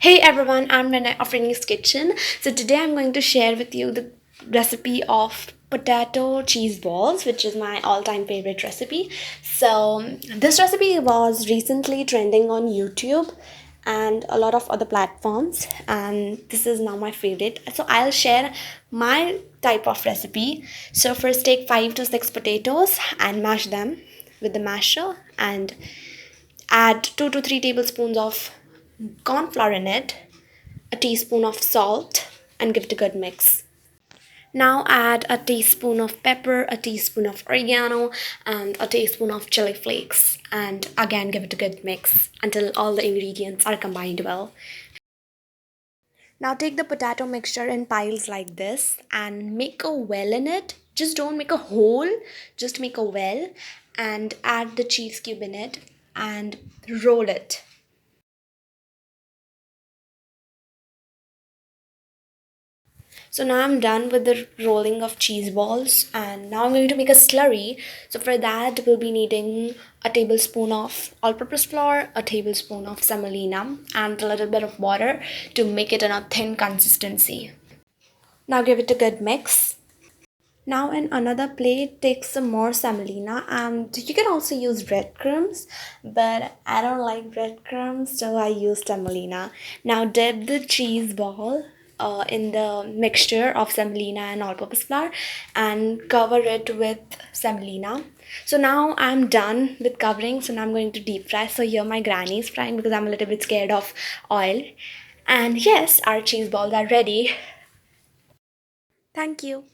Hey everyone, I'm Renee of Renee's Kitchen. So today I'm going to share with you the recipe of potato cheese balls, which is my all-time favorite recipe. So this recipe was recently trending on YouTube and a lot of other platforms, and this is now my favorite. So I'll share my type of recipe. So first take 5 to 6 potatoes and mash them with the masher and add 2 to 3 tablespoons of corn flour in it, a teaspoon of salt, and give it a good mix. Now add a teaspoon of pepper, a teaspoon of oregano, and a teaspoon of chili flakes. And again, give it a good mix until all the ingredients are combined well. Now take the potato mixture in piles like this and make a well in it. Just don't make a hole, just make a well and add the cheese cube in it and roll it. So now I'm done with the rolling of cheese balls and now I'm going to make a slurry. So for that we'll be needing a tablespoon of all-purpose flour, a tablespoon of semolina and a little bit of water to make it in a thin consistency. Now give it a good mix. Now in another plate take some more semolina and you can also use breadcrumbs, but I don't like breadcrumbs so I use semolina. Now dip the cheese ball in the mixture of semolina and all-purpose flour and cover it with semolina. So now I'm done with covering, so now I'm going to deep fry. So here my granny is frying because I'm a little bit scared of oil. And yes, our cheese balls are ready. Thank you.